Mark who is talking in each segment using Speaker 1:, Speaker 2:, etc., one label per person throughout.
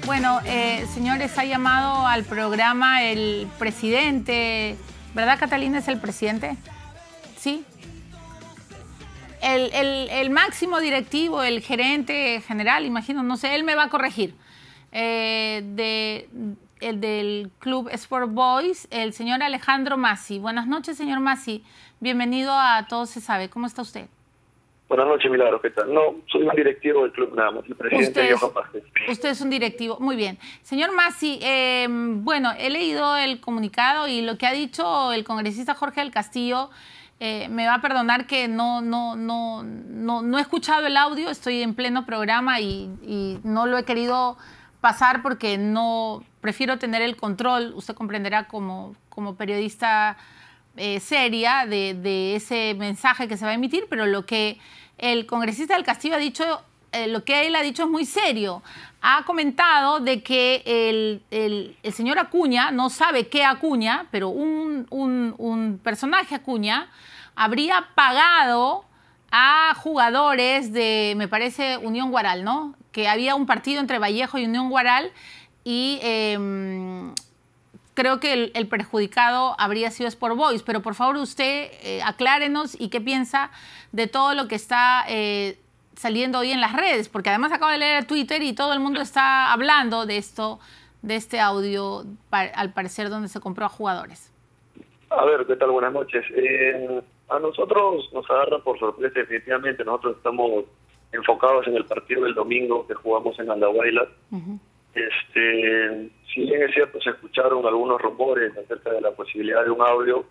Speaker 1: Bueno, señores, ha llamado al programa el presidente, ¿verdad, Catalina? ¿Es el presidente? Sí. El máximo directivo, el gerente general, imagino, no sé, él me va a corregir, el del Club Sport Boys, el señor Alejandro Massi. Buenas noches, señor Massi. Bienvenido a Todo Se Sabe. ¿Cómo está usted?
Speaker 2: Buenas noches, Milagro. ¿Qué tal? No, soy un directivo del club nada más, el presidente Johan Vázquez.
Speaker 1: Usted es un directivo. Muy bien. Señor Massi, bueno, he leído el comunicado y lo que ha dicho el congresista Jorge del Castillo. Me va a perdonar que no he escuchado el audio, estoy en pleno programa y no lo he querido pasar porque prefiero tener el control, usted comprenderá como periodista seria de ese mensaje que se va a emitir, pero lo que el congresista del Castillo ha dicho, lo que él ha dicho es muy serio. Ha comentado de que el señor Acuña, no sabe qué Acuña, pero un personaje Acuña, habría pagado a jugadores de, me parece, Unión Guaral, ¿no? Que había un partido entre Vallejo y Unión Guaral y creo que el perjudicado habría sido Sport Boys. Pero por favor usted aclárenos y qué piensa de todo lo que está saliendo hoy en las redes, porque además acabo de leer Twitter y todo el mundo está hablando de esto, de este audio, al parecer donde se compró a jugadores.
Speaker 2: A ver, ¿qué tal? Buenas noches. A nosotros nos agarra por sorpresa, definitivamente. Nosotros estamos enfocados en el partido del domingo que jugamos en Andahuaylas. Si bien es cierto, se escucharon algunos rumores acerca de la posibilidad de un audio,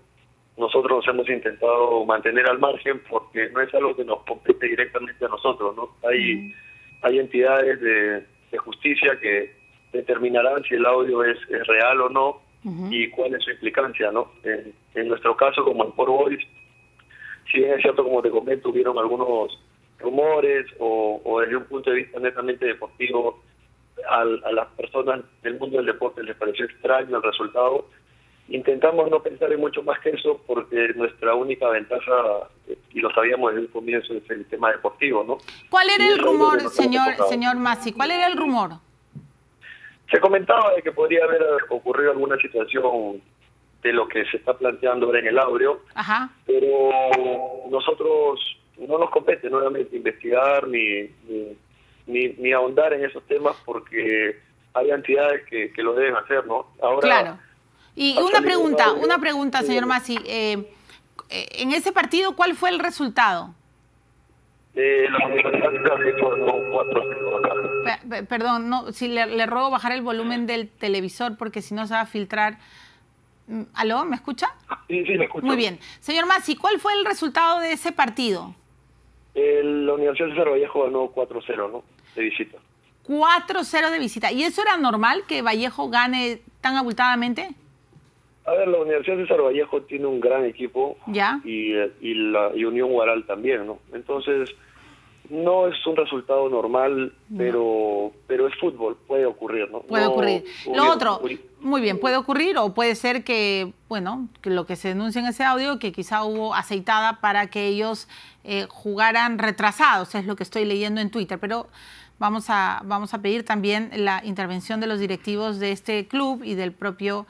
Speaker 2: nosotros hemos intentado mantener al margen porque no es algo que nos compete directamente a nosotros, ¿no? Hay entidades de justicia que determinarán si el audio es real o no y cuál es su implicancia, ¿no? En nuestro caso, como Sport Boys, si bien es cierto, como te comento, hubieron algunos rumores o desde un punto de vista netamente deportivo, a las personas del mundo del deporte les pareció extraño el resultado. Intentamos no pensar en mucho más que eso porque nuestra única ventaja, y lo sabíamos desde el comienzo, es el tema deportivo, ¿no?
Speaker 1: ¿Cuál era el rumor, señor Massi? ¿Cuál era el rumor?
Speaker 2: Se comentaba de que podría haber ocurrido alguna situación de lo que se está planteando ahora en el audio, pero nosotros no nos compete nuevamente investigar ni ahondar en esos temas porque hay entidades que lo deben hacer, ¿no? Ahora, claro.
Speaker 1: Y una pregunta, señor Massi. En ese partido, ¿cuál fue el resultado?
Speaker 2: La Universidad de 4-0.
Speaker 1: Perdón, no, si le ruego bajar el volumen del televisor porque si no se va a filtrar. ¿Aló? ¿Me escucha?
Speaker 2: Sí, le escucho.
Speaker 1: Muy bien. Señor Massi, ¿cuál fue el resultado de ese partido?
Speaker 2: La Universidad César Vallejo ganó 4-0, ¿no? De visita.
Speaker 1: 4-0 de visita. ¿Y eso era normal, que Vallejo gane tan abultadamente?
Speaker 2: A ver, la Universidad César Vallejo tiene un gran equipo.
Speaker 1: ¿Ya?
Speaker 2: Y Unión Guaral también, ¿no? Entonces, no es un resultado normal, pero es fútbol, puede ocurrir, ¿no?
Speaker 1: Puede ocurrir. Lo otro, muy bien, puede ocurrir o puede ser que, bueno, que lo que se denuncia en ese audio, que quizá hubo aceitada para que ellos jugaran retrasados, es lo que estoy leyendo en Twitter, pero vamos a pedir también la intervención de los directivos de este club y del propio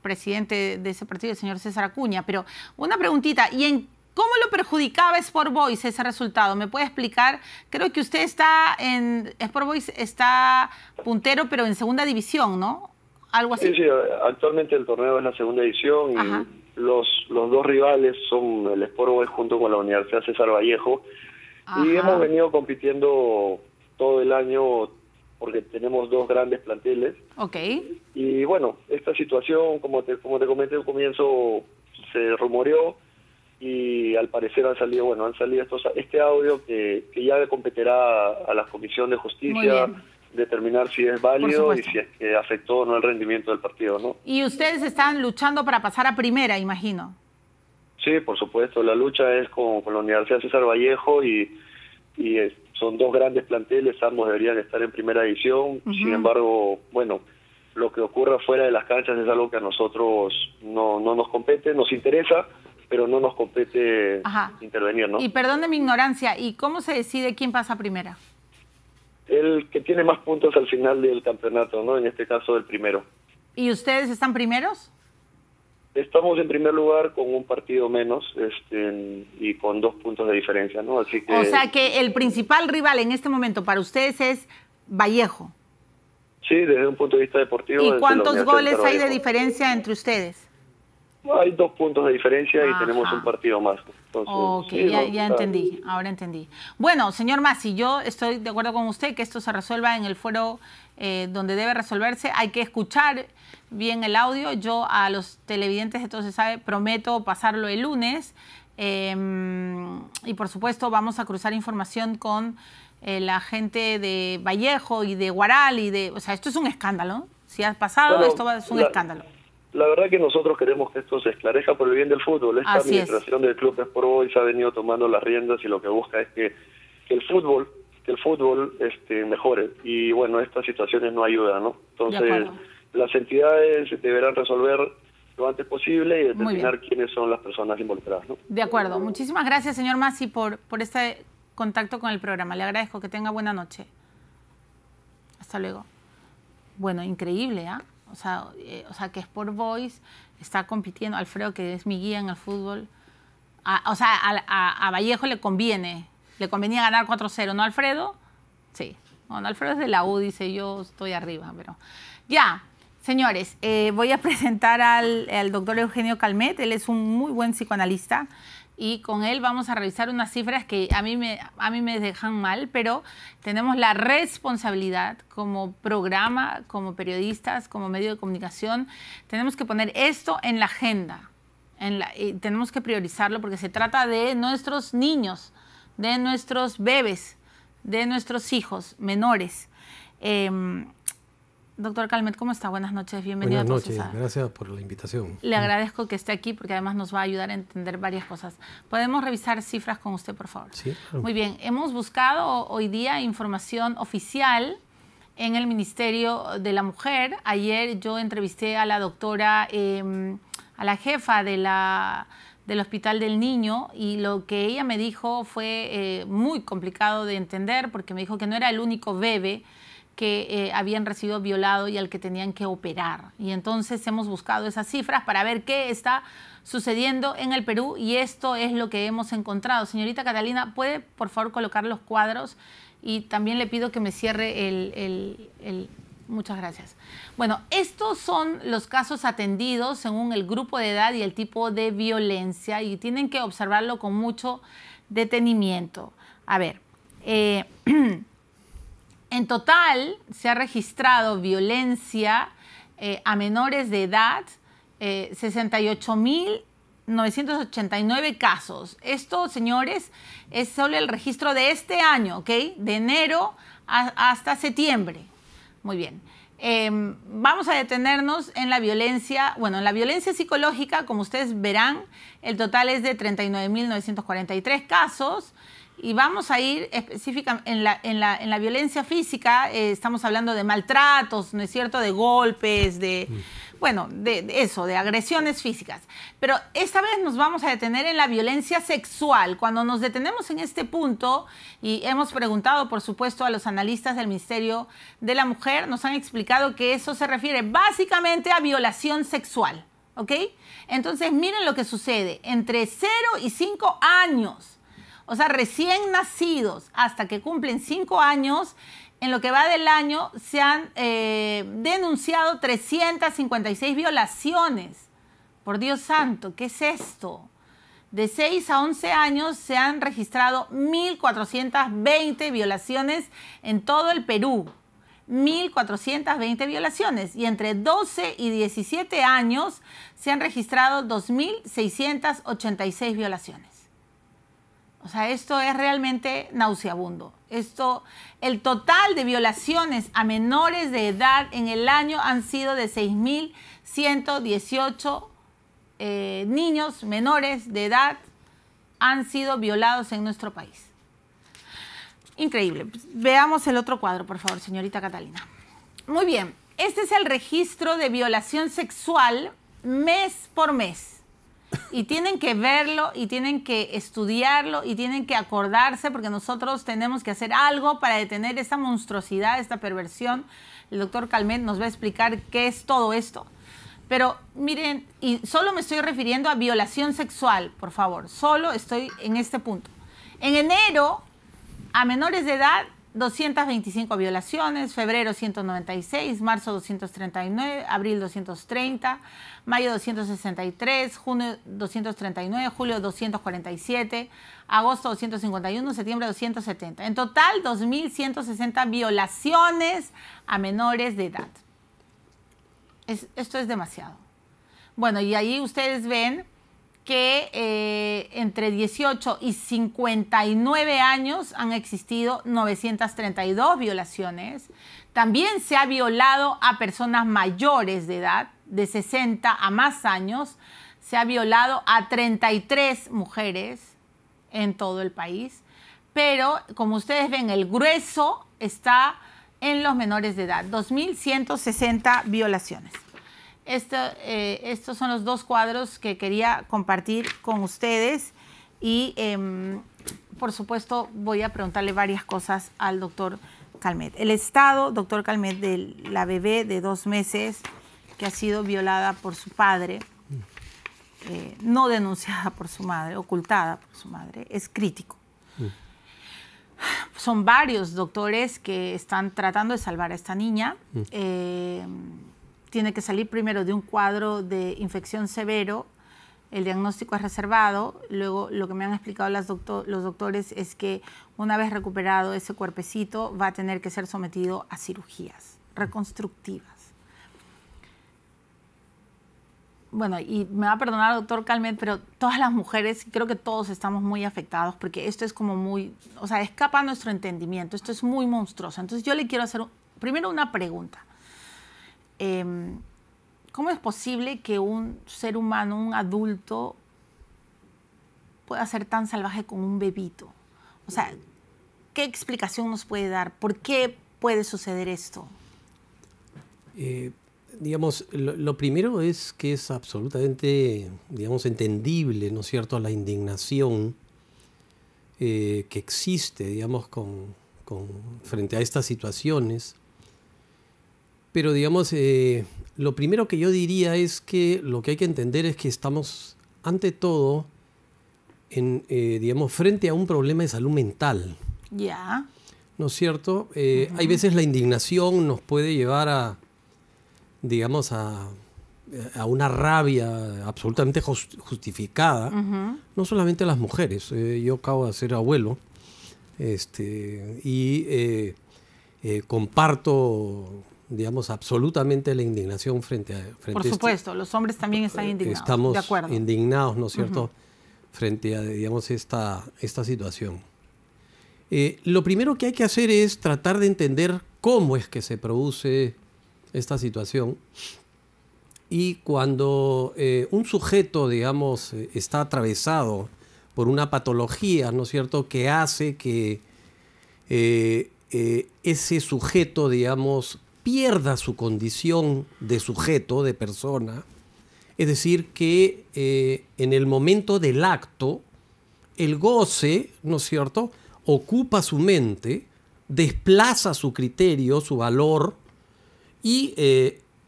Speaker 1: presidente de ese partido, el señor César Acuña. Pero una preguntita, ¿cómo lo perjudicaba Sport Boys ese resultado? ¿Me puede explicar? Creo que usted Sport Boys está puntero, pero en segunda división, ¿no? Algo así.
Speaker 2: Sí, actualmente el torneo es la segunda división y los dos rivales son el Sport Boys junto con la Universidad César Vallejo. Y hemos venido compitiendo todo el año porque tenemos dos grandes planteles. Y bueno, esta situación, como te comenté al comienzo, se rumoreó y al parecer han salido este audio que ya competirá a la Comisión de Justicia determinar si es válido y si es que afectó o no el rendimiento del partido, ¿no?
Speaker 1: Y ustedes están luchando para pasar a primera, imagino.
Speaker 2: Sí, por supuesto, la lucha es con la Universidad César Vallejo y son dos grandes planteles, ambos deberían estar en primera división. Sin embargo, bueno, lo que ocurra fuera de las canchas es algo que a nosotros no nos compete, nos interesa, pero no nos compete intervenir, ¿no?
Speaker 1: Y perdón de mi ignorancia, ¿y cómo se decide quién pasa primera?
Speaker 2: el que tiene más puntos al final del campeonato, ¿no? En este caso, el primero.
Speaker 1: ¿Y ustedes están primeros?
Speaker 2: Estamos en primer lugar con un partido menos y con 2 puntos de diferencia, ¿no? Así que,
Speaker 1: o sea que el principal rival en este momento para ustedes es Vallejo.
Speaker 2: Sí, desde un punto de vista deportivo.
Speaker 1: ¿Y cuántos goles hay de diferencia entre ustedes?
Speaker 2: Hay 2 puntos de diferencia y tenemos un partido más. Entonces,
Speaker 1: ok, sí, ya entendí, ahora entendí. Bueno, señor Massi, yo estoy de acuerdo con usted que esto se resuelva en el foro donde debe resolverse. Hay que escuchar bien el audio. Yo a los televidentes, esto se sabe, prometo pasarlo el lunes. Y por supuesto vamos a cruzar información con la gente de Vallejo y de Guaral. O sea, esto es un escándalo. Si ha pasado, bueno, esto es un escándalo.
Speaker 2: La verdad que nosotros queremos que esto se esclarezca por el bien del fútbol. Esta administración del Club Sport Boys ha venido tomando las riendas y lo que busca es que el fútbol mejore. Y bueno, estas situaciones no ayudan, ¿no? Entonces, las entidades deberán resolver lo antes posible y determinar quiénes son las personas involucradas, ¿no?
Speaker 1: De acuerdo. Muchísimas gracias, señor Massi, por este contacto con el programa. Le agradezco. Que tenga buena noche. Hasta luego. Bueno, increíble, ¿ah? O sea, que Sport Boys está compitiendo. Alfredo, que es mi guía en el fútbol. A Vallejo le convenía ganar 4-0, ¿no, Alfredo? Sí. Bueno, Alfredo es de la U, dice, yo estoy arriba, pero... Ya, señores, voy a presentar al doctor Eugenio Calmet. Él es un muy buen psicoanalista y con él vamos a revisar unas cifras que a mí me dejan mal, pero tenemos la responsabilidad como programa, como periodistas, como medio de comunicación, tenemos que poner esto en la agenda. Y tenemos que priorizarlo porque se trata de nuestros niños, de nuestros bebés, de nuestros hijos menores. Doctor Calmet, ¿cómo está? Buenas noches, bienvenido.
Speaker 3: Buenas noches, gracias por la invitación.
Speaker 1: Le agradezco que esté aquí porque además nos va a ayudar a entender varias cosas. ¿Podemos revisar cifras con usted, por favor?
Speaker 3: Sí, claro.
Speaker 1: Muy bien, hemos buscado hoy día información oficial en el Ministerio de la Mujer. Ayer yo entrevisté a la doctora, a la jefa del Hospital del Niño, y lo que ella me dijo fue muy complicado de entender porque me dijo que no era el único bebé que habían recibido violado y al que tenían que operar. Y entonces hemos buscado esas cifras para ver qué está sucediendo en el Perú y esto es lo que hemos encontrado. Señorita Catalina, ¿puede por favor colocar los cuadros? Y también le pido que me cierre Muchas gracias. Bueno, estos son los casos atendidos según el grupo de edad y el tipo de violencia y tienen que observarlo con mucho detenimiento. A ver, en total se ha registrado violencia a menores de edad, 68.989 casos. Esto, señores, es solo el registro de este año, ¿ok? De enero hasta septiembre. Muy bien. Vamos a detenernos en la violencia. Bueno, en la violencia psicológica, como ustedes verán, el total es de 39.943 casos. Y vamos a ir específicamente en la violencia física, estamos hablando de maltratos, ¿no es cierto?, de golpes, de agresiones físicas. Pero esta vez nos vamos a detener en la violencia sexual. Cuando nos detenemos en este punto, y hemos preguntado, por supuesto, a los analistas del Ministerio de la Mujer, nos han explicado que eso se refiere básicamente a violación sexual, ¿ok? Entonces, miren lo que sucede. Entre 0 y 5 años, o sea, recién nacidos hasta que cumplen 5 años, en lo que va del año se han denunciado 356 violaciones. Por Dios santo, ¿qué es esto? De 6 a 11 años se han registrado 1.420 violaciones en todo el Perú. 1.420 violaciones. Y entre 12 y 17 años se han registrado 2.686 violaciones. O sea, esto es realmente nauseabundo. El total de violaciones a menores de edad en el año han sido de 6.118 niños menores de edad han sido violados en nuestro país. Increíble. Veamos el otro cuadro, por favor, señorita Catalina. Muy bien. Este es el registro de violación sexual mes por mes. Y tienen que verlo, y tienen que estudiarlo, y tienen que acordarse, porque nosotros tenemos que hacer algo para detener esta monstruosidad, esta perversión. El doctor Calmet nos va a explicar qué es todo esto. Pero miren, y solo me estoy refiriendo a violación sexual, por favor. Solo estoy en este punto. En enero, a menores de edad, 225 violaciones, febrero 196, marzo 239, abril 230, mayo 263, junio 239, julio 247, agosto 251, septiembre 270. En total, 2.160 violaciones a menores de edad. Esto es demasiado. Bueno, y ahí ustedes ven que entre 18 y 59 años han existido 932 violaciones. También se ha violado a personas mayores de edad, de 60 a más años. Se ha violado a 33 mujeres en todo el país. Pero, como ustedes ven, el grueso está en los menores de edad. 2.160 violaciones. Estos son los dos cuadros que quería compartir con ustedes y, por supuesto, voy a preguntarle varias cosas al doctor Calmet. El estado, doctor Calmet, de la bebé de 2 meses que ha sido violada por su padre, no denunciada por su madre, ocultada por su madre, es crítico. Son varios doctores que están tratando de salvar a esta niña. Tiene que salir primero de un cuadro de infección severo, el diagnóstico es reservado, luego lo que me han explicado los doctores es que una vez recuperado ese cuerpecito va a tener que ser sometido a cirugías reconstructivas. Bueno, y me va a perdonar el doctor Calmet, pero todas las mujeres, creo que todos estamos muy afectados porque esto es como muy, o sea, escapa a nuestro entendimiento, esto es muy monstruoso. Entonces yo le quiero hacer primero una pregunta. ¿Cómo es posible que un ser humano, un adulto, pueda ser tan salvaje con un bebito? O sea, ¿qué explicación nos puede dar? ¿Por qué puede suceder esto?
Speaker 3: Digamos, lo primero es que es absolutamente, digamos, entendible, ¿no es cierto?, la indignación que existe, digamos, frente a estas situaciones. Pero, digamos, lo primero que yo diría es que lo que hay que entender es que estamos, ante todo, digamos, frente a un problema de salud mental.
Speaker 1: Ya.
Speaker 3: ¿No es cierto? Hay veces la indignación nos puede llevar a, digamos, a una rabia absolutamente justificada, no solamente a las mujeres. Yo acabo de ser abuelo y comparto, digamos, absolutamente la indignación frente a...
Speaker 1: Por supuesto, los hombres también están indignados.
Speaker 3: Estamos
Speaker 1: de acuerdo.
Speaker 3: Indignados, ¿no es cierto?, frente a, digamos, esta situación. Lo primero que hay que hacer es tratar de entender cómo es que se produce esta situación. Y cuando un sujeto, digamos, está atravesado por una patología, ¿no es cierto?, que hace que ese sujeto, digamos, pierda su condición de sujeto, de persona, es decir, que en el momento del acto, el goce, ¿no es cierto?, ocupa su mente, desplaza su criterio, su valor, y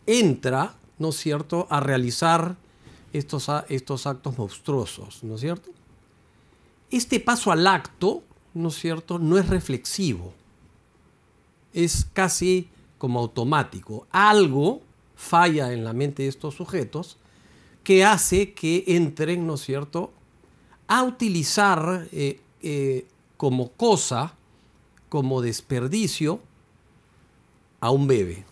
Speaker 3: entra, ¿no es cierto?, a realizar estos actos monstruosos, ¿no es cierto? Este paso al acto, ¿no es cierto?, no es reflexivo, es casi como automático. Algo falla en la mente de estos sujetos que hace que entren, ¿no es cierto?, a utilizar como cosa, como desperdicio, a un bebé,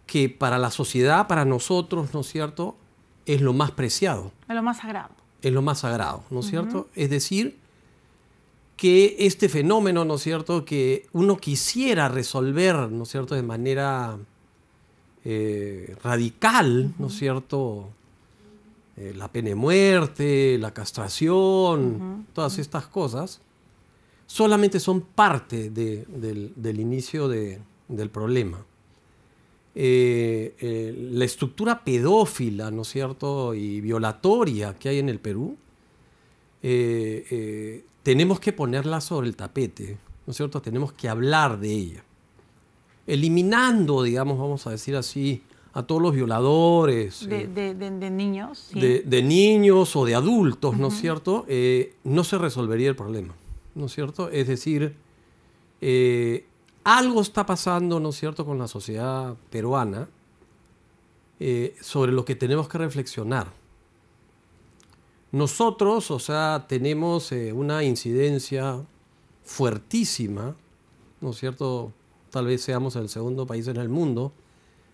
Speaker 3: que para la sociedad, para nosotros, ¿no es cierto?, es lo más preciado.
Speaker 1: Es lo más sagrado.
Speaker 3: Es lo más sagrado, ¿no es cierto? Es decir, que este fenómeno, ¿no es cierto?, que uno quisiera resolver, ¿no es cierto?, de manera radical, ¿no es cierto?, la pena de muerte, la castración, todas estas cosas, solamente son parte del inicio del problema. la estructura pedófila, ¿no es cierto?, y violatoria que hay en el Perú, tenemos que ponerla sobre el tapete, ¿no es cierto? Tenemos que hablar de ella, eliminando, digamos, vamos a decir así, a todos los violadores.
Speaker 1: De niños. Sí.
Speaker 3: De niños o de adultos, ¿no es cierto? No se resolvería el problema, ¿no es cierto? Es decir, algo está pasando, ¿no es cierto?, con la sociedad peruana sobre lo que tenemos que reflexionar. Nosotros, o sea, tenemos una incidencia fuertísima, ¿no es cierto? Tal vez seamos el segundo país en el mundo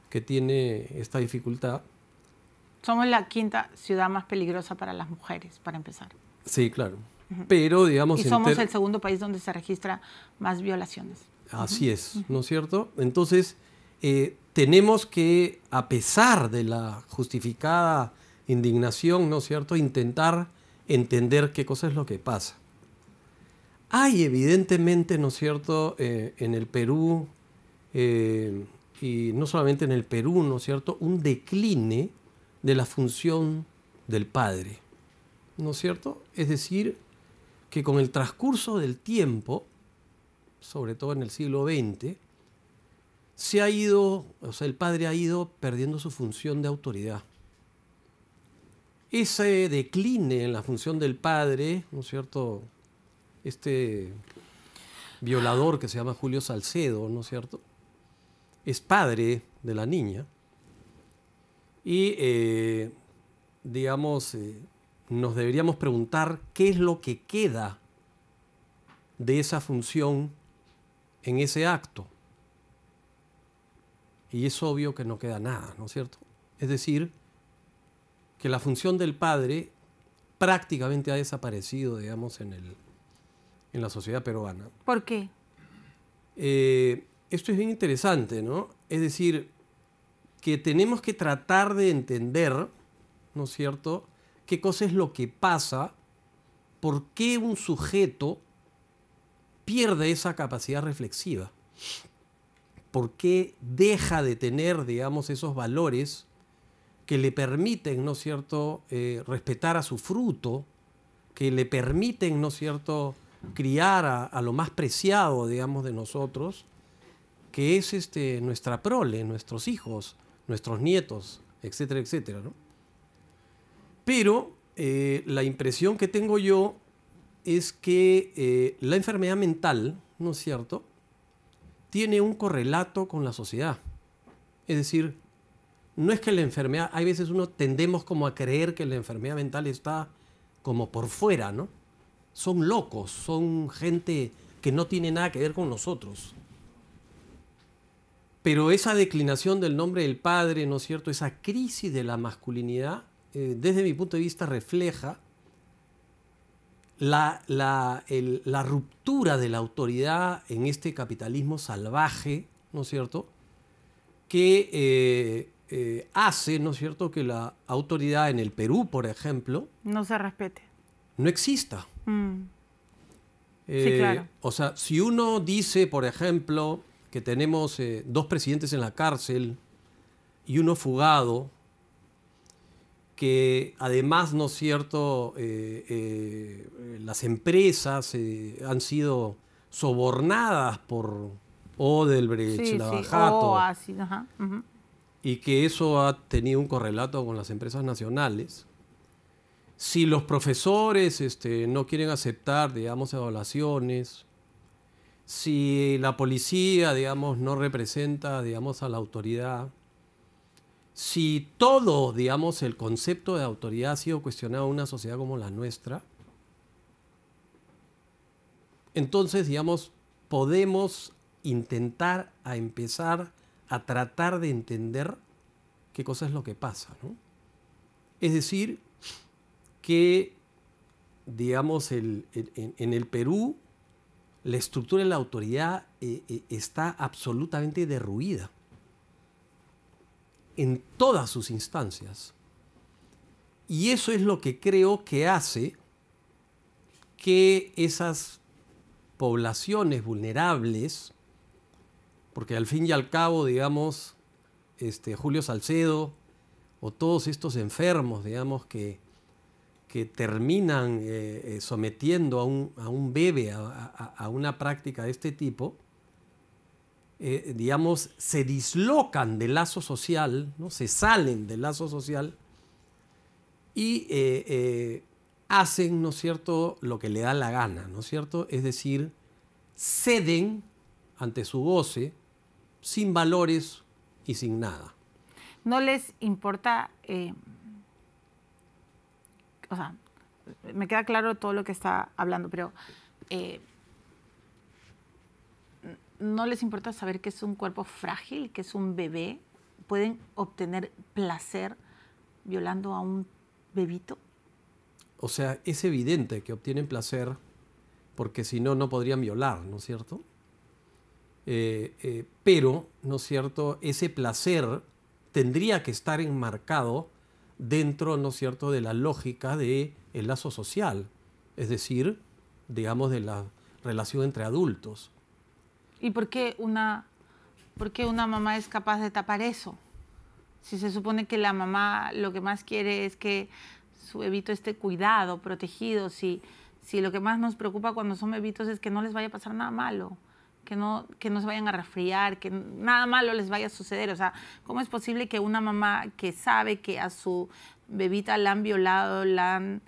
Speaker 3: que tiene esta dificultad.
Speaker 1: Somos la quinta ciudad más peligrosa para las mujeres, para empezar.
Speaker 3: Sí, claro. Pero, digamos...
Speaker 1: Y somos el segundo país donde se registra más violaciones.
Speaker 3: Así es, ¿no es cierto? Entonces, tenemos que, a pesar de la justificada indignación, ¿no es cierto?, intentar entender qué cosa es lo que pasa. Hay evidentemente, ¿no es cierto?, en el Perú, y no solamente en el Perú, ¿no es cierto?, un decline de la función del padre, ¿no es cierto? Es decir, que con el transcurso del tiempo, sobre todo en el siglo XX, se ha ido, o sea, el padre ha ido perdiendo su función de autoridad. Ese decline en la función del padre, ¿no es cierto?, este violador que se llama Julio Salcedo, ¿no es cierto?, es padre de la niña y, digamos, nos deberíamos preguntar qué es lo que queda de esa función en ese acto. Y es obvio que no queda nada, ¿no es cierto? Es decir, que la función del padre prácticamente ha desaparecido, digamos, en la sociedad peruana.
Speaker 1: ¿Por qué?
Speaker 3: Esto es bien interesante, ¿no? Es decir, que tenemos que tratar de entender, ¿no es cierto?, qué cosa es lo que pasa, por qué un sujeto pierde esa capacidad reflexiva, por qué deja de tener, digamos, esos valores que le permiten, ¿no es cierto?, respetar a su fruto, que le permiten, ¿no es cierto?, criar a lo más preciado, digamos, de nosotros, que es nuestra prole, nuestros hijos, nuestros nietos, etcétera, etcétera, ¿no? Pero la impresión que tengo yo es que la enfermedad mental, ¿no es cierto?, tiene un correlato con la sociedad. Es decir, no es que la enfermedad, hay veces uno tendemos como a creer que la enfermedad mental está como por fuera, ¿no? Son locos, son gente que no tiene nada que ver con nosotros. Pero esa declinación del nombre del padre, ¿no es cierto?, esa crisis de la masculinidad, desde mi punto de vista refleja la ruptura de la autoridad en este capitalismo salvaje, ¿no es cierto?, que hace, ¿no es cierto?, que la autoridad en el Perú, por ejemplo,
Speaker 1: no se respete,
Speaker 3: no exista.
Speaker 1: Sí, claro.
Speaker 3: O sea, si uno dice, por ejemplo, que tenemos 2 presidentes en la cárcel y uno fugado, que además, ¿no es cierto?, las empresas han sido sobornadas por Odebrecht, Lavajato, y que eso ha tenido un correlato con las empresas nacionales. Si los profesores no quieren aceptar, digamos, evaluaciones, si la policía, digamos, no representa, digamos, a la autoridad, si todo, digamos, el concepto de autoridad ha sido cuestionado en una sociedad como la nuestra, entonces, digamos, podemos intentar a empezar a tratar de entender qué cosa es lo que pasa, ¿no? Es decir, que, digamos, en el Perú la estructura de la autoridad está absolutamente derruida en todas sus instancias. Y eso es lo que creo que hace que esas poblaciones vulnerables, porque al fin y al cabo, digamos, Julio Salcedo o todos estos enfermos, digamos, que terminan sometiendo a un bebé a una práctica de este tipo, digamos, se dislocan del lazo social, ¿no? Se salen del lazo social y hacen, ¿no es cierto?, lo que le da la gana, ¿no es cierto? Es decir, ceden ante su goce sin valores y sin nada.
Speaker 1: No les importa, o sea, me queda claro todo lo que está hablando, pero no les importa saber que es un cuerpo frágil, que es un bebé. ¿Pueden obtener placer violando a un bebito?
Speaker 3: O sea, es evidente que obtienen placer porque si no, no podrían violar, ¿no es cierto? Pero, ¿no es cierto?, ese placer tendría que estar enmarcado dentro, ¿no es cierto?, de la lógica del lazo social, es decir, digamos, de la relación entre adultos.
Speaker 1: ¿Y por qué una mamá es capaz de tapar eso? Si se supone que la mamá lo que más quiere es que su bebito esté cuidado, protegido, si lo que más nos preocupa cuando son bebitos es que no les vaya a pasar nada malo, que no se vayan a resfriar, que nada malo les vaya a suceder. O sea, ¿cómo es posible que una mamá que sabe que a su bebita la han violado, la han...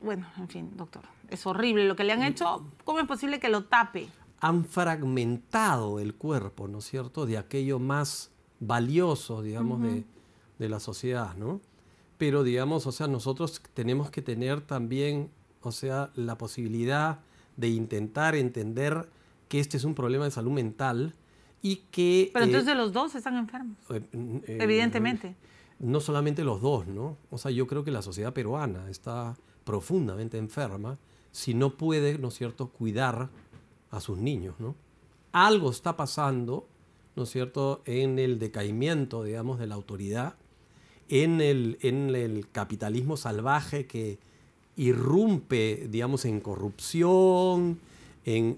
Speaker 1: bueno, en fin, doctor, es horrible lo que le han hecho? ¿Cómo es posible que lo tape?
Speaker 3: Han fragmentado el cuerpo, ¿no es cierto?, de aquello más valioso, digamos, de la sociedad, ¿no? Pero, digamos, o sea, nosotros tenemos que tener también, o sea, la posibilidad de intentar entender que este es un problema de salud mental y que...
Speaker 1: Pero entonces los dos están enfermos, evidentemente.
Speaker 3: No solamente los dos, ¿no? O sea, yo creo que la sociedad peruana está profundamente enferma si no puede, ¿no es cierto?, cuidar a sus niños, ¿no? Algo está pasando, ¿no es cierto?, en el decaimiento, digamos, de la autoridad, en el capitalismo salvaje que irrumpe, digamos, en corrupción,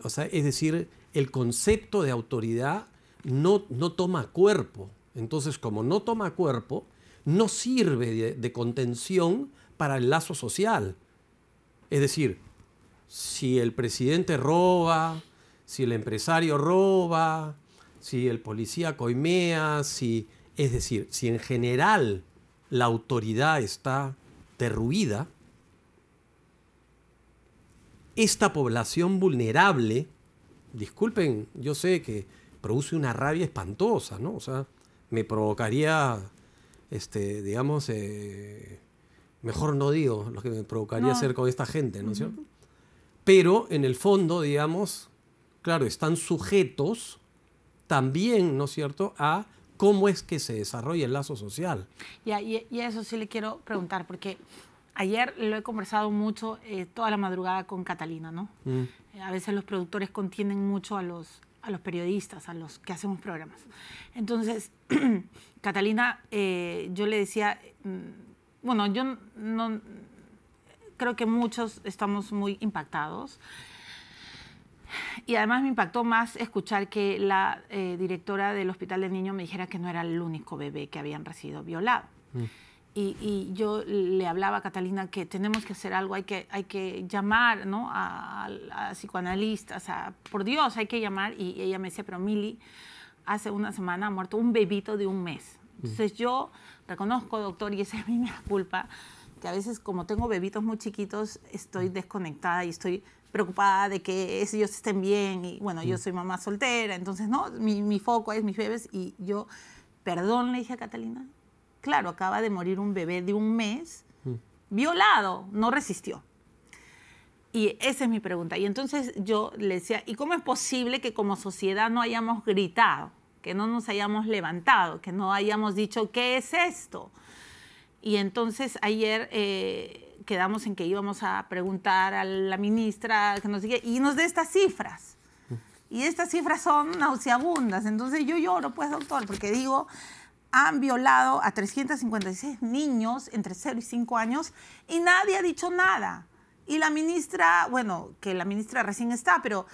Speaker 3: o sea, es decir, el concepto de autoridad no toma cuerpo. Entonces, como no toma cuerpo, no sirve de contención para el lazo social. Es decir, si el presidente roba, si el empresario roba, si el policía coimea, es decir, si en general la autoridad está derruida, esta población vulnerable, disculpen, yo sé que produce una rabia espantosa, ¿no? O sea, me provocaría, digamos, mejor no digo lo que me provocaría hacer con esta gente, ¿no es cierto? Pero en el fondo, digamos, claro, están sujetos también, ¿no es cierto?, a cómo es que se desarrolla el lazo social.
Speaker 1: Y a eso sí le quiero preguntar, porque ayer lo he conversado mucho toda la madrugada con Catalina, ¿no? A veces los productores contienen mucho a los periodistas, a los que hacemos programas. Entonces, Catalina, yo le decía, bueno, yo no creo que muchos estamos muy impactados. Y además me impactó más escuchar que la directora del Hospital del Niño me dijera que no era el único bebé que habían recibido violado. Y yo le hablaba a Catalina que tenemos que hacer algo, hay que llamar, ¿no?, a psicoanalistas, por Dios, hay que llamar. Y ella me decía, pero Mili, hace una semana ha muerto un bebito de un mes. Entonces yo reconozco, doctor, y esa es mi culpa, que a veces como tengo bebitos muy chiquitos estoy desconectada y estoy preocupada de que ellos estén bien. Y bueno, yo soy mamá soltera, entonces no, mi foco es mis bebés. Y yo, perdón, le dije a Catalina, claro, acaba de morir un bebé de un mes, violado, no resistió. Y esa es mi pregunta. Y entonces yo le decía, ¿y cómo es posible que como sociedad no hayamos gritado, que no nos hayamos levantado, que no hayamos dicho, ¿qué es esto? Y entonces ayer quedamos en que íbamos a preguntar a la ministra que nos diga, y nos dé estas cifras. Y estas cifras son nauseabundas. Entonces yo lloro, pues, doctor, porque digo, han violado a 356 niños entre 0 y 5 años y nadie ha dicho nada. Y la ministra, bueno, que la ministra recién está, pero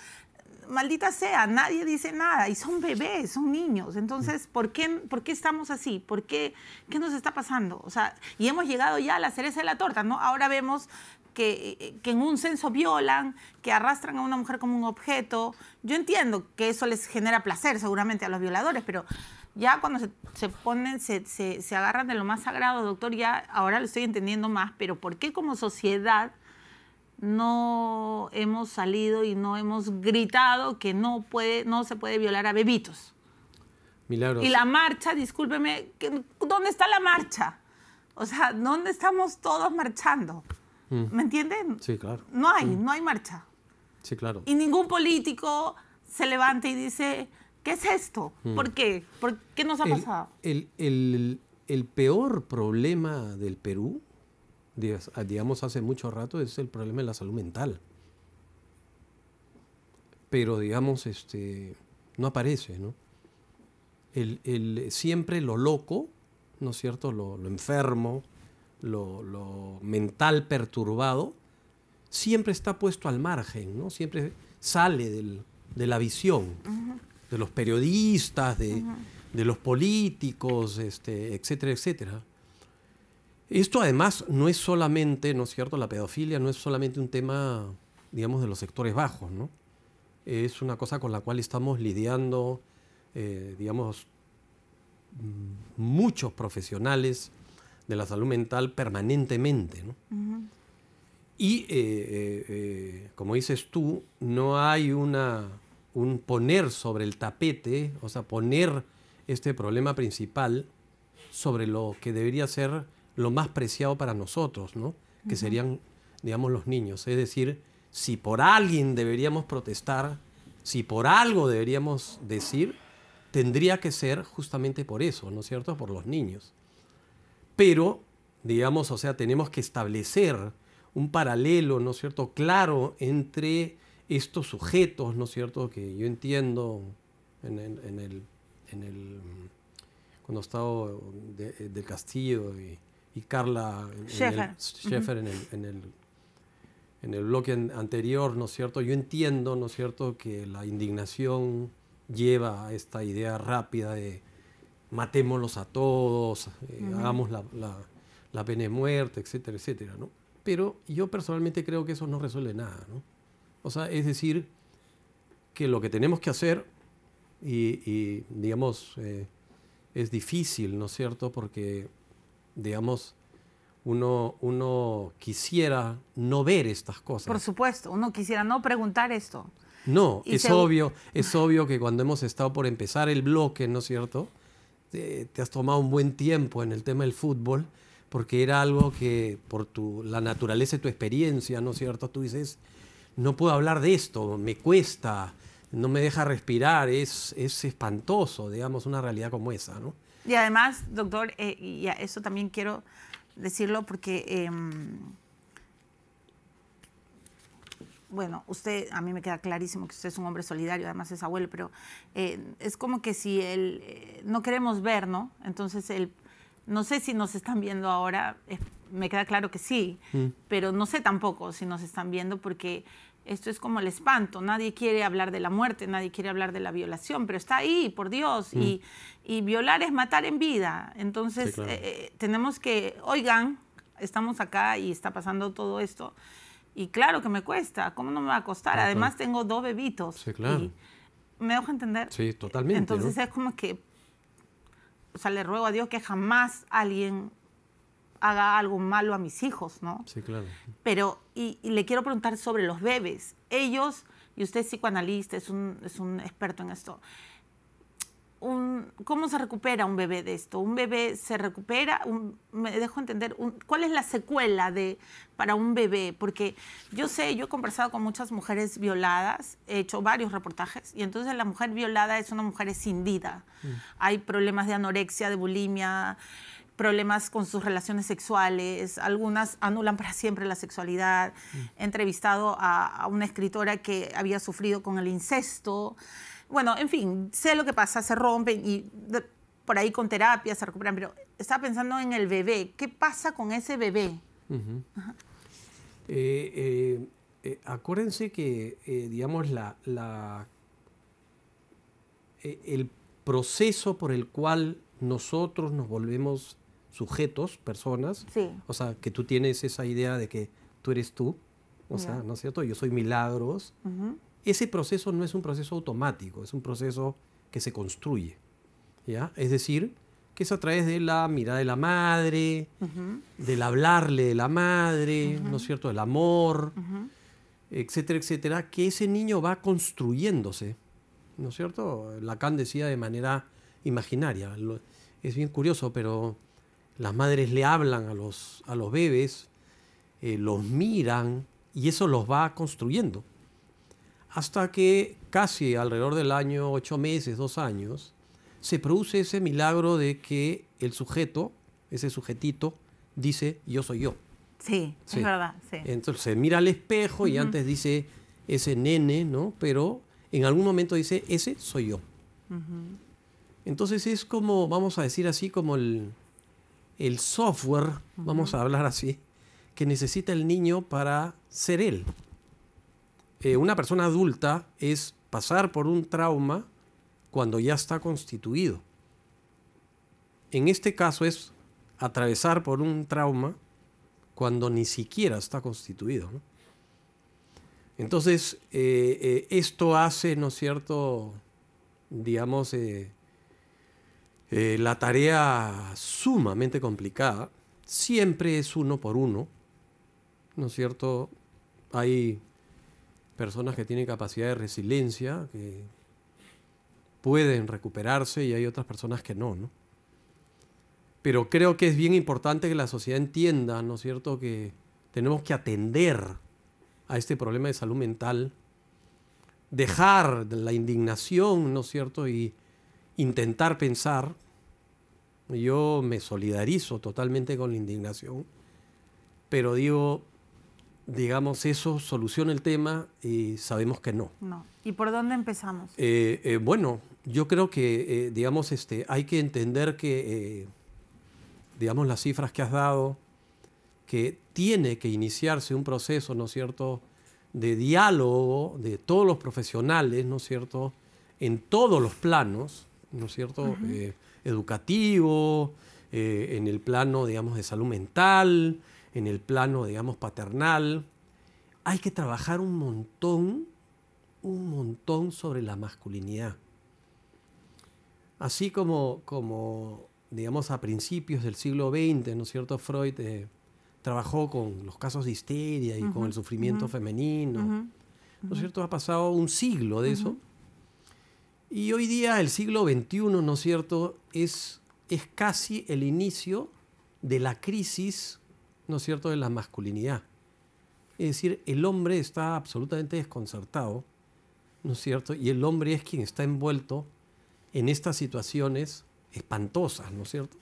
Speaker 1: maldita sea, nadie dice nada y son bebés, son niños. Entonces, ¿por qué estamos así? ¿Qué nos está pasando? O sea, y hemos llegado ya a la cereza de la torta, ¿no? Ahora vemos que en un censo violan, que arrastran a una mujer como un objeto. Yo entiendo que eso les genera placer seguramente a los violadores, pero ya cuando se agarran de lo más sagrado, doctor, ya ahora lo estoy entendiendo más, pero ¿por qué como sociedad no hemos salido y no hemos gritado que no se puede violar a bebitos?
Speaker 3: Milagros.
Speaker 1: Y la marcha, discúlpeme, ¿dónde está la marcha? O sea, ¿dónde estamos todos marchando? ¿Me entienden?
Speaker 3: Sí, claro.
Speaker 1: No hay marcha.
Speaker 3: Sí, claro.
Speaker 1: Y ningún político se levanta y dice, ¿qué es esto? ¿Por qué? ¿Por qué nos ha pasado?
Speaker 3: El peor problema del Perú, digamos hace mucho rato, es el problema de la salud mental. Pero, digamos, no aparece, ¿no? Siempre lo loco, ¿no es cierto?, lo enfermo, lo mental perturbado, siempre está puesto al margen, ¿no? Siempre sale de la visión de los periodistas, de los políticos, etcétera, etcétera. Esto además no es solamente, ¿no es cierto?, la pedofilia no es solamente un tema, digamos, de los sectores bajos, ¿no? Es una cosa con la cual estamos lidiando, digamos, muchos profesionales de la salud mental permanentemente, ¿no? Y, como dices tú, no hay un poner sobre el tapete, o sea, poner este problema principal sobre lo que debería ser lo más preciado para nosotros, ¿no? Que serían, digamos, los niños. Es decir, si por alguien deberíamos protestar, si por algo deberíamos decir, tendría que ser justamente por eso, ¿no es cierto?, por los niños. Pero, digamos, o sea, tenemos que establecer un paralelo, ¿no es cierto?, claro entre estos sujetos, ¿no es cierto?, que yo entiendo cuando estaba del Castillo y Carla Scheffer en el bloque anterior, ¿no es cierto?, yo entiendo, ¿no es cierto?, que la indignación lleva a esta idea rápida de matémoslos a todos, hagamos la pena de muerte, etcétera, etcétera, ¿no? Pero yo personalmente creo que eso no resuelve nada, ¿no? O sea, es decir, que lo que tenemos que hacer, y digamos, es difícil, ¿no es cierto?, porque, digamos, uno quisiera no ver estas cosas.
Speaker 1: Por supuesto, uno quisiera no preguntar esto.
Speaker 3: No, es obvio que cuando hemos estado por empezar el bloque, ¿no es cierto?, te has tomado un buen tiempo en el tema del fútbol, porque era algo que por la naturaleza de tu experiencia, ¿no es cierto?, tú dices, no puedo hablar de esto, me cuesta, no me deja respirar, es espantoso, digamos, una realidad como esa, ¿no?
Speaker 1: Y además, doctor, y eso también quiero decirlo porque, bueno, usted, a mí me queda clarísimo que usted es un hombre solidario, además es abuelo, pero es como que si no queremos ver, ¿no? Entonces, no sé si nos están viendo ahora, me queda claro que sí, pero no sé tampoco si nos están viendo porque esto es como el espanto, nadie quiere hablar de la muerte, nadie quiere hablar de la violación, pero está ahí, por Dios, y violar es matar en vida. Entonces, sí, claro, tenemos que, oigan, estamos acá y está pasando todo esto, y claro que me cuesta, ¿cómo no me va a costar? Además tengo 2 bebitos.
Speaker 3: Sí, claro.
Speaker 1: Y, ¿me dejo entender?
Speaker 3: Sí, totalmente.
Speaker 1: Entonces,
Speaker 3: ¿no?
Speaker 1: Es como que, o sea, le ruego a Dios que jamás alguien haga algo malo a mis hijos, ¿no?
Speaker 3: Sí, claro.
Speaker 1: Pero, y le quiero preguntar sobre los bebés. Ellos, y usted es psicoanalista, es un experto en esto, ¿cómo se recupera un bebé de esto? ¿Un bebé se recupera? Me dejo entender, ¿cuál es la secuela para un bebé? Porque yo he conversado con muchas mujeres violadas, he hecho varios reportajes, y entonces la mujer violada es una mujer escindida. Hay problemas de anorexia, de bulimia, problemas con sus relaciones sexuales, algunas anulan para siempre la sexualidad. He entrevistado a una escritora que había sufrido con el incesto. Bueno, en fin, sé lo que pasa, se rompen y por ahí con terapia se recuperan, pero estaba pensando en el bebé. ¿Qué pasa con ese bebé?
Speaker 3: Acuérdense que, digamos, la el proceso por el cual nosotros nos volvemos sujetos, personas,
Speaker 1: Sí.
Speaker 3: o sea, que tú tienes esa idea de que tú eres tú, o sea, ¿no es cierto? Yo soy Milagros. Ese proceso no es un proceso automático, es un proceso que se construye, ¿ya? Es decir, que es a través de la mirada de la madre, del hablarle de la madre, ¿no es cierto?, del amor, etcétera, etcétera, que ese niño va construyéndose, ¿no es cierto? Lacan decía de manera imaginaria. Es bien curioso, pero las madres le hablan a los bebés, los miran y eso los va construyendo. Hasta que casi alrededor del año 8 meses, 2 años, se produce ese milagro de que el sujeto, ese sujetito, dice yo soy yo.
Speaker 1: Sí,
Speaker 3: Sí.
Speaker 1: es verdad. Sí.
Speaker 3: Entonces se mira al espejo y antes dice ese nene, ¿no? Pero en algún momento dice ese soy yo. Entonces es como, vamos a decir así, como el software, vamos a hablar así, que necesita el niño para ser él. Una persona adulta es pasar por un trauma cuando ya está constituido. En este caso es atravesar por un trauma cuando ni siquiera está constituido, ¿no? Entonces, esto hace, ¿no es cierto?, digamos, la tarea sumamente complicada. Siempre es uno por uno, ¿no es cierto? Hay personas que tienen capacidad de resiliencia, que pueden recuperarse, y hay otras personas que no, ¿no? Pero creo que es bien importante que la sociedad entienda, ¿no es cierto?, que tenemos que atender a este problema de salud mental, dejar la indignación, ¿no es cierto?, y intentar pensar. Yo me solidarizo totalmente con la indignación, pero digamos, eso soluciona el tema y sabemos que no.
Speaker 1: No. ¿Y por dónde empezamos?
Speaker 3: Bueno, yo creo que, digamos, hay que entender que, digamos, las cifras que has dado, que tiene que iniciarse un proceso, ¿no es cierto?, de diálogo de todos los profesionales, ¿no es cierto?, en todos los planos, ¿no es cierto?, educativo, en el plano, digamos, de salud mental, en el plano, digamos, paternal. Hay que trabajar un montón sobre la masculinidad. Así como digamos, a principios del siglo XX, ¿no es cierto?, Freud trabajó con los casos de histeria y con el sufrimiento femenino, ¿no es cierto? Ha pasado un siglo de eso. Y hoy día, el siglo XXI, ¿no es cierto?, es casi el inicio de la crisis, ¿no es cierto?, de la masculinidad. Es decir, el hombre está absolutamente desconcertado, ¿no es cierto?, y el hombre es quien está envuelto en estas situaciones espantosas, ¿no es cierto?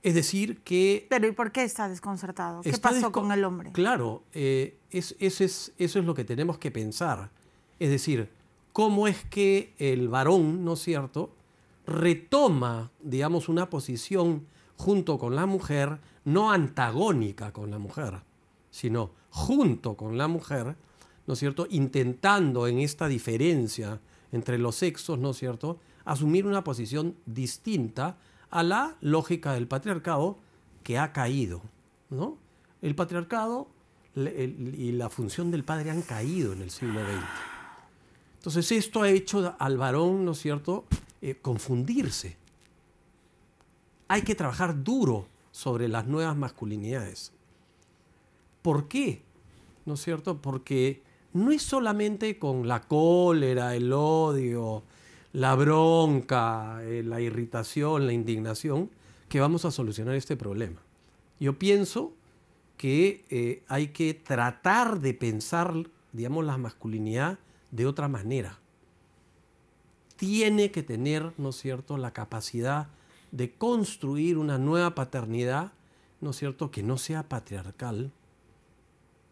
Speaker 3: Es decir, que...
Speaker 1: Pero ¿y por qué está desconcertado? ¿Qué pasó con el hombre?
Speaker 3: Claro, eso es lo que tenemos que pensar. Es decir, cómo es que el varón, ¿no es cierto?, retoma, digamos, una posición junto con la mujer, no antagónica con la mujer, sino junto con la mujer, ¿no es cierto?, intentando en esta diferencia entre los sexos, ¿no es cierto?, asumir una posición distinta a la lógica del patriarcado que ha caído, ¿no? El patriarcado y la función del padre han caído en el siglo XX. Entonces esto ha hecho al varón, ¿no es cierto?, confundirse. Hay que trabajar duro sobre las nuevas masculinidades. ¿Por qué? ¿No es cierto? Porque no es solamente con la cólera, el odio, la bronca, la irritación, la indignación, que vamos a solucionar este problema. Yo pienso que hay que tratar de pensar, digamos, la masculinidad de otra manera. Tiene que tener, ¿no es cierto?, la capacidad de construir una nueva paternidad, ¿no es cierto?, que no sea patriarcal,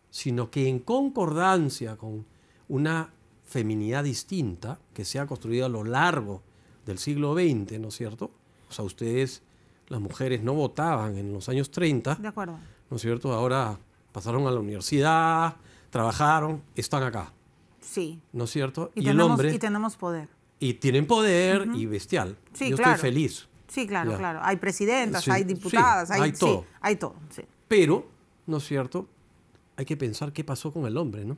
Speaker 3: sino que en concordancia con una feminidad distinta que se ha construido a lo largo del siglo XX, ¿no es cierto? O sea, ustedes, las mujeres, no votaban en los años 30,
Speaker 1: De acuerdo.
Speaker 3: ¿no es cierto? Ahora pasaron a la universidad, trabajaron, están acá,
Speaker 1: Sí.
Speaker 3: ¿no es cierto?
Speaker 1: Y
Speaker 3: el hombre...
Speaker 1: Y tenemos poder.
Speaker 3: Y tienen poder y bestial.
Speaker 1: Sí,
Speaker 3: Yo
Speaker 1: claro.
Speaker 3: estoy feliz.
Speaker 1: Sí, claro,
Speaker 3: Ya.
Speaker 1: claro. Hay presidentas,
Speaker 3: Sí,
Speaker 1: hay diputadas,
Speaker 3: sí, hay todo.
Speaker 1: Sí, hay todo, sí.
Speaker 3: Pero, ¿no es cierto? Hay que pensar qué pasó con el hombre, ¿no?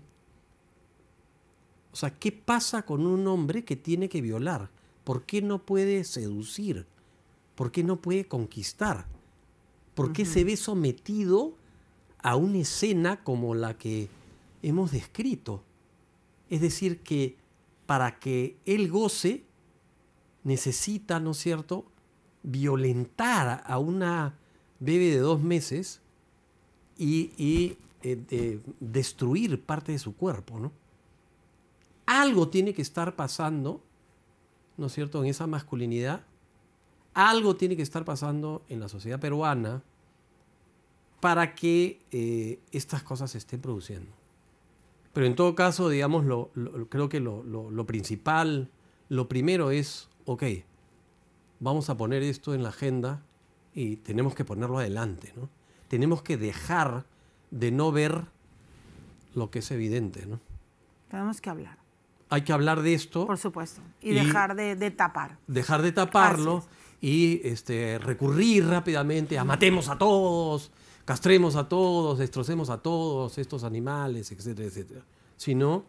Speaker 3: O sea, ¿qué pasa con un hombre que tiene que violar? ¿Por qué no puede seducir? ¿Por qué no puede conquistar? ¿Por qué se ve sometido a una escena como la que hemos descrito? Es decir, que para que él goce, necesita, ¿no es cierto?, violentar a una bebé de 2 meses y destruir parte de su cuerpo, ¿no? Algo tiene que estar pasando, ¿no es cierto?, en esa masculinidad. Algo tiene que estar pasando en la sociedad peruana para que estas cosas se estén produciendo. Pero en todo caso, digamos, creo que lo principal, lo primero es, ok, vamos a poner esto en la agenda y tenemos que ponerlo adelante, ¿no? Tenemos que dejar de no ver lo que es evidente, ¿no?
Speaker 1: Tenemos que hablar.
Speaker 3: Hay que hablar de esto.
Speaker 1: Por supuesto. Y dejar de tapar.
Speaker 3: Dejar de taparlo y recurrir rápidamente a matemos a todos, castremos a todos, destrocemos a todos estos animales, etcétera, etcétera. Sino,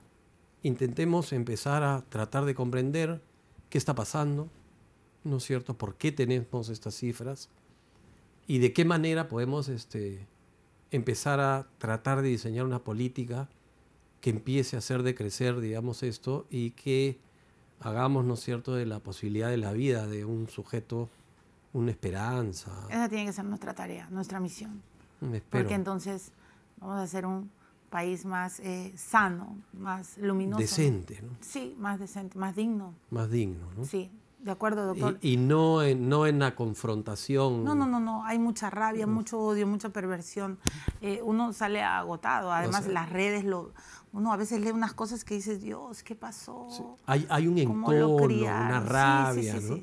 Speaker 3: intentemos empezar a tratar de comprender qué está pasando, ¿no es cierto? ¿Por qué tenemos estas cifras? Y de qué manera podemos empezar a tratar de diseñar una política que empiece a hacer decrecer, digamos, esto y que hagamos, ¿no es cierto?, de la posibilidad de la vida de un sujeto una esperanza.
Speaker 1: Esa tiene que ser nuestra tarea, nuestra misión.
Speaker 3: Espero.
Speaker 1: Porque entonces vamos a hacer un país más sano, más luminoso.
Speaker 3: Decente, ¿no?
Speaker 1: Sí, más decente, más digno.
Speaker 3: Más digno, ¿no?
Speaker 1: Sí, de acuerdo, doctor.
Speaker 3: Y no en la confrontación.
Speaker 1: No. Hay mucha rabia, mucho odio, mucha perversión. Uno sale agotado. Además, las redes, uno a veces lee unas cosas que dice, Dios, ¿qué pasó?
Speaker 3: Sí. Hay un encono, una rabia, ¿no?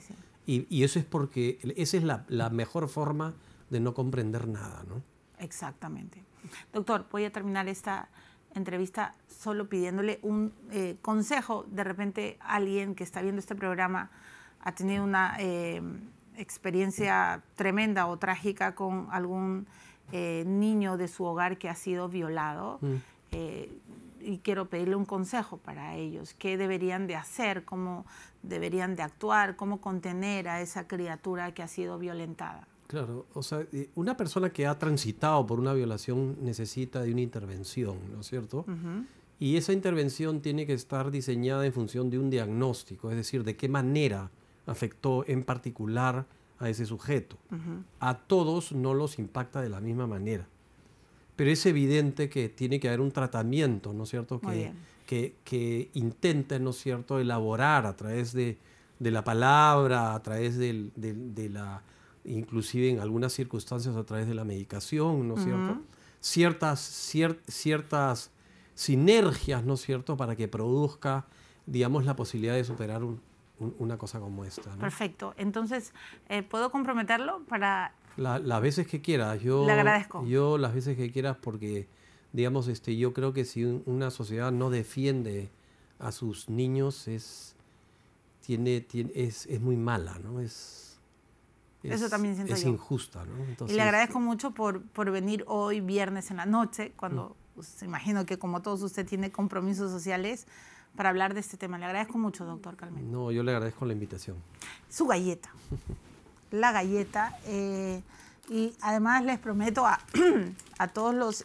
Speaker 1: Sí.
Speaker 3: Y eso es porque esa es la mejor forma de no comprender nada, ¿no?
Speaker 1: Exactamente. Doctor, voy a terminar esta entrevista solo pidiéndole un consejo. De repente, alguien que está viendo este programa ha tenido una experiencia tremenda o trágica con algún niño de su hogar que ha sido violado. Y quiero pedirle un consejo para ellos. ¿Qué deberían de hacer? ¿Cómo deberían de actuar? ¿Cómo contener a esa criatura que ha sido violentada?
Speaker 3: Claro, o sea, una persona que ha transitado por una violación necesita de una intervención, ¿no es cierto? Y esa intervención tiene que estar diseñada en función de un diagnóstico, es decir, de qué manera afectó en particular a ese sujeto. A todos no los impacta de la misma manera. Pero es evidente que tiene que haber un tratamiento, ¿no es cierto? Que intente, ¿no es cierto?, elaborar a través de la palabra, a través de la, inclusive en algunas circunstancias a través de la medicación, ¿no es cierto? Ciertas sinergias, ¿no es cierto?, para que produzca, digamos, la posibilidad de superar una cosa como esta, ¿no?
Speaker 1: Perfecto. Entonces, ¿puedo comprometerlo para...?
Speaker 3: Las veces que quieras. Yo,
Speaker 1: le agradezco.
Speaker 3: Yo las veces que quieras porque, digamos, yo creo que si una sociedad no defiende a sus niños es muy mala, ¿no?
Speaker 1: Eso también siento yo.
Speaker 3: Es injusta, ¿no? Entonces,
Speaker 1: y le agradezco mucho por venir hoy viernes en la noche, cuando pues, imagino que como todos usted tiene compromisos sociales para hablar de este tema. Le agradezco mucho, doctor Calmet.
Speaker 3: No, yo le agradezco la invitación.
Speaker 1: Su galleta. La galleta. Y además les prometo a todos los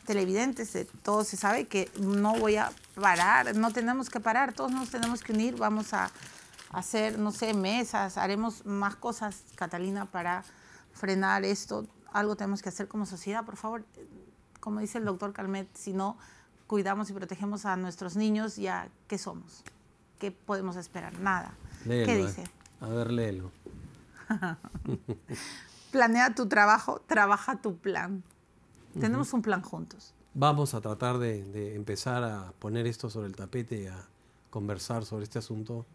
Speaker 1: televidentes, todos se sabe que no voy a parar, no tenemos que parar, todos nos tenemos que unir, vamos a hacer, no sé, mesas, haremos más cosas, Catalina, para frenar esto. Algo tenemos que hacer como sociedad, por favor. Como dice el doctor Calmet, si no cuidamos y protegemos a nuestros niños, ya, ¿qué somos? ¿Qué podemos esperar? Nada.
Speaker 3: Léelo,
Speaker 1: ¿Qué dice?
Speaker 3: A ver, léelo.
Speaker 1: Planea tu trabajo, trabaja tu plan. Tenemos un plan juntos.
Speaker 3: Vamos a tratar de empezar a poner esto sobre el tapete, a conversar sobre este asunto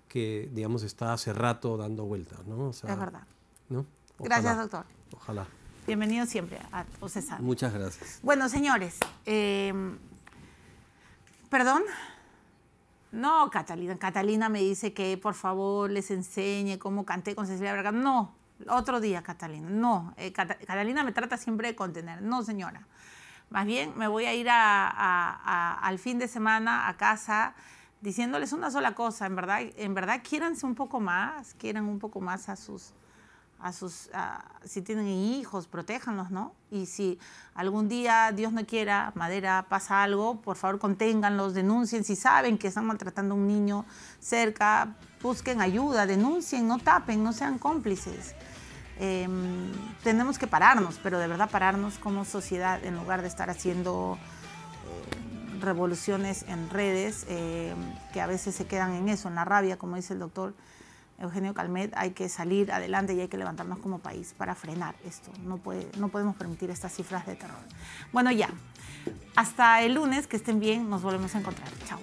Speaker 3: que, digamos, está hace rato dando vueltas, ¿no? O sea,
Speaker 1: es verdad.
Speaker 3: ¿no?
Speaker 1: Gracias, doctor.
Speaker 3: Ojalá.
Speaker 1: Bienvenido siempre a OCESAR.
Speaker 3: Muchas gracias.
Speaker 1: Bueno, señores, ¿perdón? No, Catalina me dice que por favor les enseñe cómo canté con Cecilia Vergara. No, otro día, Catalina. No, Catalina me trata siempre de contener. No, señora. Más bien me voy a ir al fin de semana a casa diciéndoles una sola cosa. En verdad, quiéranse un poco más, quieran un poco más a sus si tienen hijos, protéjanlos, ¿no? Y si algún día, Dios no quiera, madera, pasa algo, por favor conténganlos, denuncien. Si saben que están maltratando a un niño cerca, busquen ayuda, denuncien, no tapen, no sean cómplices. Tenemos que pararnos, pero de verdad pararnos como sociedad en lugar de estar haciendo revoluciones en redes que a veces se quedan en eso, en la rabia, como dice el doctor Eugenio Calmet. Hay que salir adelante y hay que levantarnos como país para frenar esto. No podemos permitir estas cifras de terror. Bueno, ya. Hasta el lunes, que estén bien, nos volvemos a encontrar. Chao.